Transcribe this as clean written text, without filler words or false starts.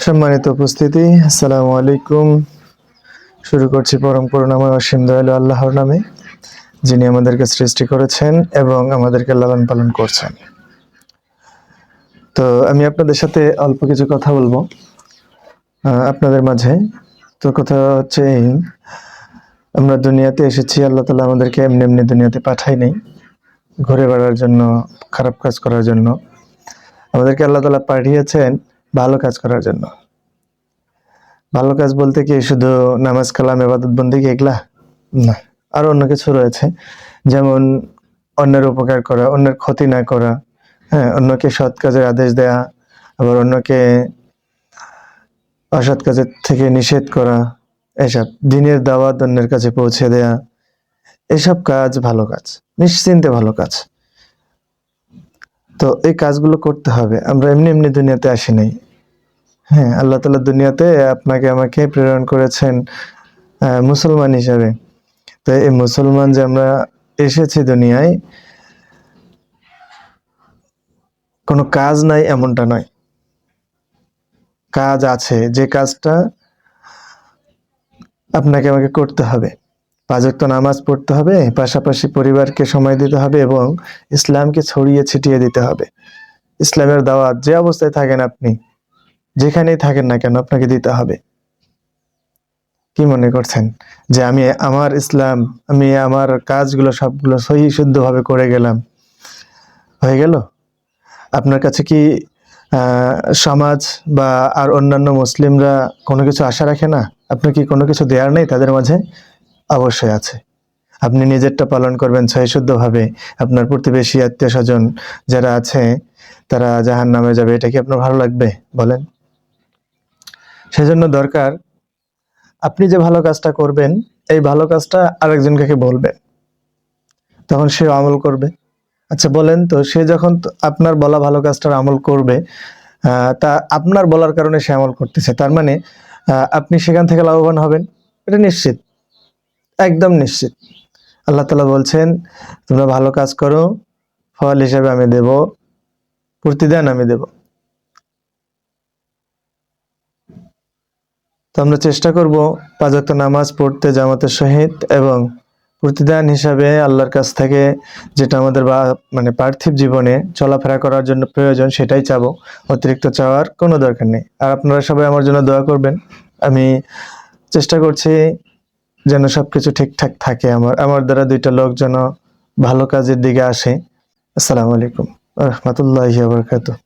সম্মানিত উপস্থিতি, আসসালামু আলাইকুম। শুরু করছি পরম করুণাময় অসীম দয়ালু আল্লাহর নামে, যিনি আমাদেরকে সৃষ্টি করেছেন এবং আমাদেরকে লালন পালন করছেন। তো আমি আপনাদের সাথে অল্প কিছু কথা বলবো আপনাদের মাঝে। তো কথা হচ্ছে এই, আমরা দুনিয়াতে এসেছি, আল্লাহ তাআলা আমাদেরকে এমনি এমনি দুনিয়াতে পাঠাই নাই ঘুরে বেড়ার জন্য, খারাপ কাজ করার জন্য। আমাদেরকে আল্লাহ তাআলা পাঠিয়েছেন ভালো কাজ করার জন্য। ভালো কাজ বলতে কি শুধু নামাজ কালাম ইবাদত বন্দেগী এগুলা না, আরো অন্য কিছু রয়েছে, যেমন অন্যের উপকার করা, অন্যের ক্ষতি না করা, হ্যাঁ, অন্যকে সৎ কাজের আদেশ দেয়া, আবার অন্যকে অসৎ কাজের থেকে নিষেধ করা, এসব দিনের দাওয়াত অন্যের কাছে পৌঁছে দেয়া, এসব কাজ ভালো কাজ, নিশ্চিন্তে ভালো কাজ। তো এই কাজগুলো করতে হবে। আমরা এমনি এমনি দুনিয়াতে আসি নাই। হ্যাঁ, আল্লাহ তাআলা দুনিয়াতে আপনাকে আমাকে প্রেরণ করেছেন মুসলমান হিসাবে। তো এই মুসলমান যে আমরা এসেছি দুনিয়ায়, কোনো কাজ নাই এমনটা নয়, কাজ আছে। যে কাজটা আপনাকে আমাকে করতে হবে, 5 ওয়াক্ত নামাজ পড়তে হবে, পাশাপাশি পরিবারকে সময় দিতে হবে এবং ইসলামকে ছড়িয়ে ছিটিয়ে দিতে হবে। ইসলামের দাওয়াত যে অবস্থায় থাকেন আপনি, যেখানেই থাকেন না কেন, আপনাকে দিতে হবে। কি মনে করছেন যে আমি আমার ইসলাম, আমি আমার কাজগুলো সবগুলো সহি শুদ্ধভাবে করে গেলাম, হয়ে গেল? আপনার কাছে কি সমাজ বা আর অন্যান্য মুসলিমরা কোনো কিছু আশা রাখে না? আপনার কি কোনো কিছু দেওয়ার নেই তাদের মাঝে? অবশ্যই আছে। আপনি নিজেরটা পালন করবেন সহিশুদ্ধভাবে, আপনার প্রতিবেশী আত্মীয় স্বজন যারা আছে তারা জাহান্নামে যাবে, এটা কি আপনার ভালো লাগবে বলেন? সেজন্য দরকার আপনি যে ভালো কাজটা করবেন, এই ভালো কাজটা আরেকজনকে বলবেন, তখন সে আমল করবে। আচ্ছা বলেন তো, সে যখন আপনার বলা ভালো কাজটার আমল করবে, তা আপনার বলার কারণে সে আমল করতেছে, তার মানে আপনি সেখান থেকে লাভবান হবেন, এটা নিশ্চিত, একদম নিশ্চিত। আল্লাহ তাআলা বলছেন, তোমরা ভালো কাজ করো, ফল হিসেবে আমি দেব, প্রতিদান আমি দেব। তো আমরা চেষ্টা করব 5 ওয়াক্ত নামাজ পড়তে জামাতের সহিত, এবং প্রতিদান হিসাবে আল্লাহর কাছ থেকে যেটা আমাদের মানে পার্থিব জীবনে চলাফেরা করার জন্য প্রয়োজন সেটাই চাবো, অতিরিক্ত চাওয়ার কোনো দরকার নেই। আর আপনারা সবাই আমার জন্য দোয়া করবেন। আমি চেষ্টা করছি যেন সবকিছু ঠিকঠাক থাকে, আমার দ্বারা 2টা লোক যেন ভালো কাজের দিকে আসে। আসসালামু আলাইকুম ওয়া রাহমাতুল্লাহি ওয়া বারাকাতুহু।